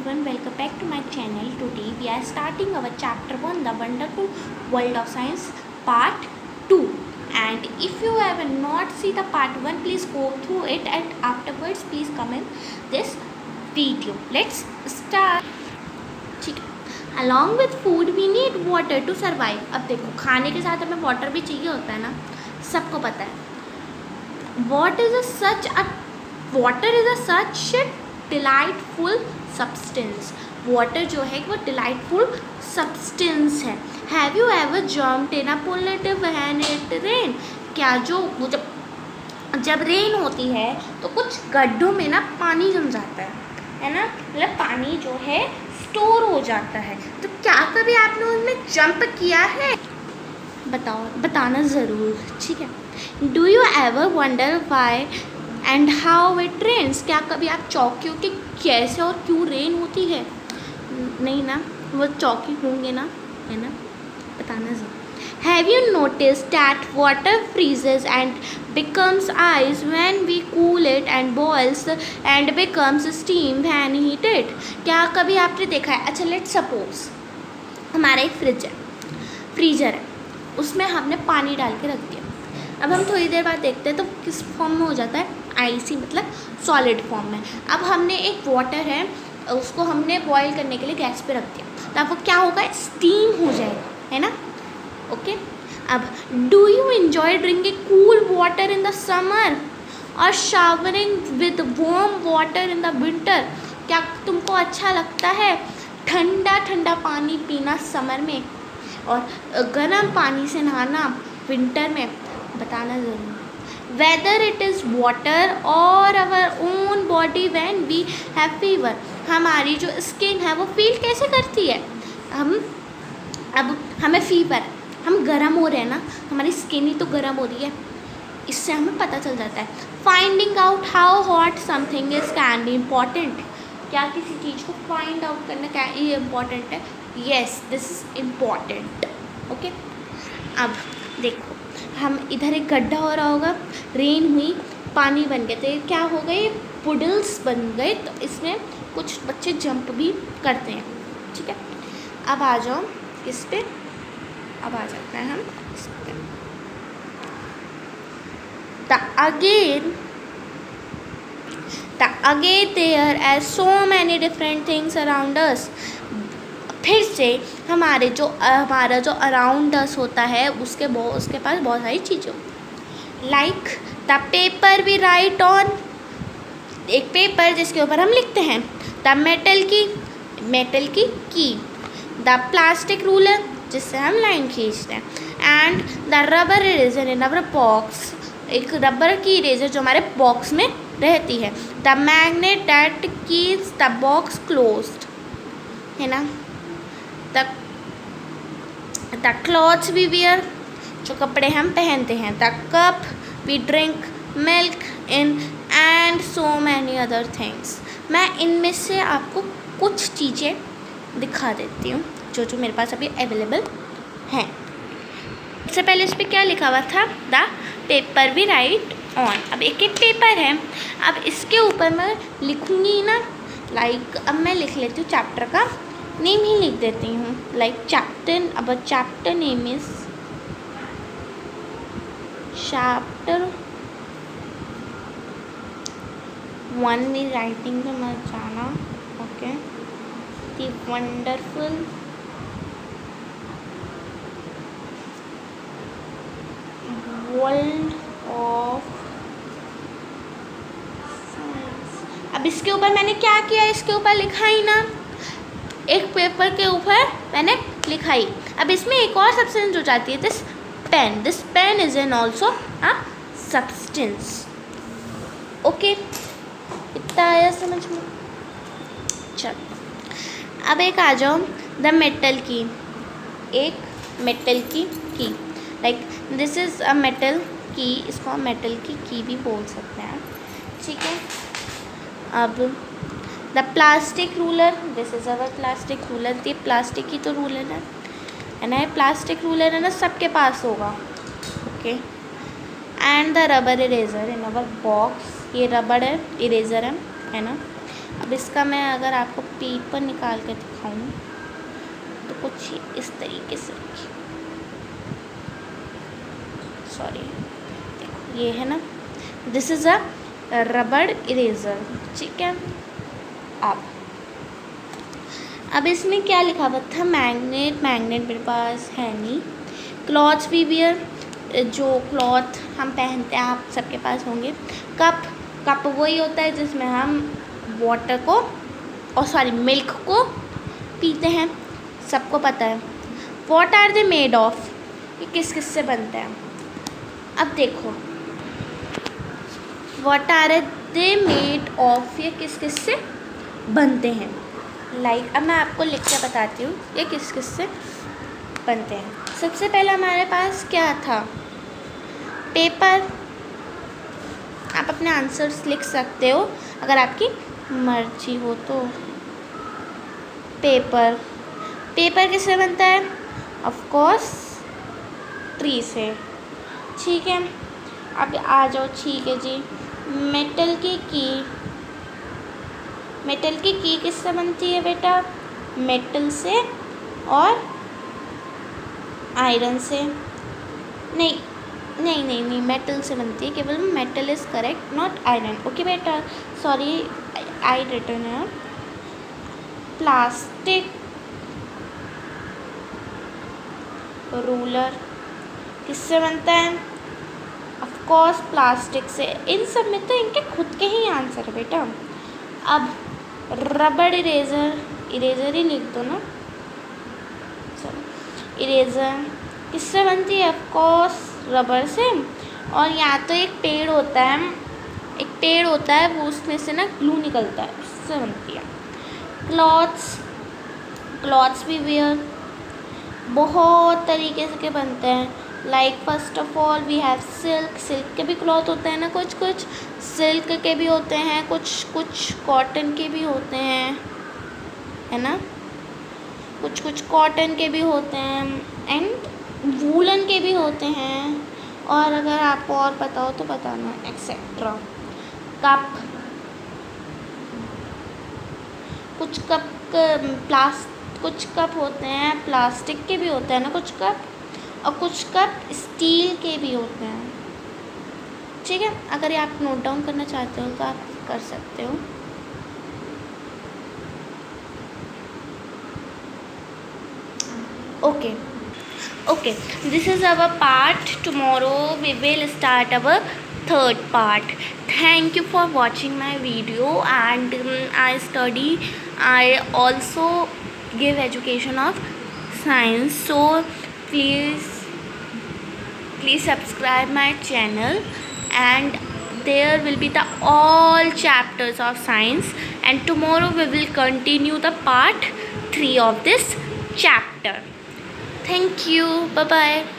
everyone, welcome back to my channel. Today we are starting our chapter 1, The Wonderful World of Science, part 2. And if you have not seen the part 1, please go through it and afterwards please comment this video. Let's start. ठीक है. Along with food we need water to survive. अब देखो, खाने के साथ हमें water भी चाहिए होता है ना, सबको पता है. Water is a such delightful substance. Water जो है वो डिलाइटफुल सब्सटेंस है. Have you ever jumped in a pool when it rain? क्या जो जब रेन होती है तो कुछ गड्ढों में ना पानी जम जाता है ना, मतलब पानी जो है स्टोर हो जाता है. तो क्या कभी आपने उनमें जंप किया है? बताना ज़रूर. ठीक है. Do you ever wonder why and how it rains? क्या कभी आप चौंके हो कि कैसे और क्यों रेन होती है? नहीं ना, वो चौंके होंगे ना, है ना? बताना ज़रूर. Have you notice that water freezes and becomes ice when we cool it and boils and becomes steam when heated? क्या कभी आपने देखा है? अच्छा, लेट्स सपोज हमारा एक फ्रीजर है, उसमें हमने पानी डाल के रख दिया. अब हम थोड़ी देर बाद देखते हैं तो किस फॉर्म में हो जाता है? आइसी, मतलब सॉलिड फॉर्म में. अब हमने एक वाटर है, उसको हमने बॉईल करने के लिए गैस पे रख दिया, तो अब वो क्या होगा? स्टीम हो जाएगा, है ना? ओके. अब do you enjoy drinking cool water in the summer और showering with warm water in the winter? क्या तुमको अच्छा लगता है ठंडा ठंडा पानी पीना समर में और गर्म पानी से नहाना विंटर में? बताना ज़रूर. वेदर इट इज़ वाटर और our own body when we have fever? हमारी जो स्किन है वो फील कैसे करती है? अब हमें फीवर है, हम गर्म हो रहे हैं ना, हमारी स्किन ही तो गर्म हो रही है, इससे हमें पता चल जाता है. Finding out how hot something is can be important. क्या किसी चीज़ को फाइंड आउट करना क्या ये इम्पॉर्टेंट है? Yes, this is important. Okay. अब देखो, हम इधर एक गड्ढा हो रहा होगा, रेन हुई, पानी बन गए, तो ये क्या हो गए? पुडल्स बन गए. तो इसमें कुछ बच्चे जंप भी करते हैं. ठीक है. अब आ जाओ इस पे, अब आ जाते हैं हम इस पे. The again there are so many different things around us. फिर से हमारा जो अराउंड अस होता है उसके पास बहुत सारी चीज़ें होती. Like the paper we write on, एक पेपर जिसके ऊपर हम लिखते हैं. द मेटल की द प्लास्टिक रूलर जिससे हम लाइन खींचते हैं. And the rubber eraser in our box, एक रबर की इरेजर जो हमारे बॉक्स में रहती है. The magnet that keeps the box closed, है ना? द क्लॉथ्स वी वियर, जो कपड़े हम पहनते हैं. The cup we drink milk in and so many other things. मैं इनमें से आपको कुछ चीज़ें दिखा देती हूँ जो मेरे पास अभी अवेलेबल हैं. सबसे पहले इस पर क्या लिखा हुआ था? The paper we write on. अब एक पेपर है, अब इसके ऊपर मैं लिखूँगी ना, लाइक अब मैं लिख लेती हूँ, चैप्टर का नेम ही लिख देती हूँ. Like chapter name is chapter 1 में राइटिंग में मत जाना. Okay. The wonderful world of science. अब इसके ऊपर मैंने क्या किया? इसके ऊपर लिखा ही ना, एक पेपर के ऊपर मैंने लिखाई. अब इसमें एक और सब्सटेंस हो जाती है, this pen is an also a substance. Okay, इतना आया समझ में? चल, अब एक आ जाओ द मेटल की. एक मेटल की like this is a metal की, इसको हम मेटल की भी बोल सकते हैं. ठीक है. अब the plastic ruler, this is our plastic ruler. ये प्लास्टिक की तो रूलर है ना, प्लास्टिक रूलर है ना, सबके पास होगा. Okay. And the rubber eraser in our box, ये रबड़ है, इरेजर है ना. अब इसका मैं अगर आपको पेपर निकाल के दिखाऊं तो कुछ इस तरीके से, सॉरी देखो ये है ना, दिस इज़ अ रबड़ इरेज़र, ठीक है। अब इसमें क्या लिखा हुआ था, मैग्नेट मेरे पास है नहीं। क्लॉथ्स वी वियर, जो क्लॉथ हम पहनते हैं आप सबके पास होंगे। कप वही होता है जिसमें हम वाटर को मिल्क को पीते हैं, सबको पता है। What are they made of, ये किस से बनते हैं। अब देखो what are they made of, ये किस से बनते हैं। अब मैं आपको लिख के बताती हूँ ये किस से बनते हैं। सबसे पहले हमारे पास क्या था, पेपर। आप अपने आंसर्स लिख सकते हो अगर आपकी मर्जी हो तो। पेपर किससे बनता है, ऑफ कोर्स ट्री से, ठीक है। अब आ जाओ, ठीक है जी। मेटल की की किससे बनती है बेटा, मेटल से और आयरन से। नहीं, मेटल से बनती है, केवल metal is correct, not iron. Okay बेटा, सॉरी आई रिटन है। प्लास्टिक रूलर किससे बनता है, ऑफ कोर्स प्लास्टिक से। इन सब में तो इनके खुद के ही आंसर है बेटा। अब रबड़ इरेज़र ही लिख दो ना, चलो। इरेज़र किससे बनती है, ऑफ कोर्स रबड़ से। और यहाँ तो एक पेड़ होता है, वो उसमें से ना ग्लू निकलता है, उससे बनती है। क्लॉथ्स भी वियर बहुत तरीके से के बनते हैं। Like first of all we have silk के भी क्लॉथ होते हैं ना, कुछ सिल्क के भी होते हैं, कुछ कॉटन के भी होते हैं, है ना, कुछ कॉटन के भी होते हैं एंड वूलन के भी होते हैं। और अगर आपको और पता हो तो बताना, एक्सेट्रा। कुछ कप होते हैं प्लास्टिक के भी होते हैं ना कुछ कप, और कुछ कप स्टील के भी होते हैं, ठीक है। अगर ये आप नोट डाउन करना चाहते हो तो आप कर सकते हो। Okay, this is our part. Tomorrow we will start our third part. Thank you for watching my video, and I also give education of science, so please subscribe my channel, and there will be the all chapters of science, and tomorrow we will continue the part 3 of this chapter. Thank you. Bye bye.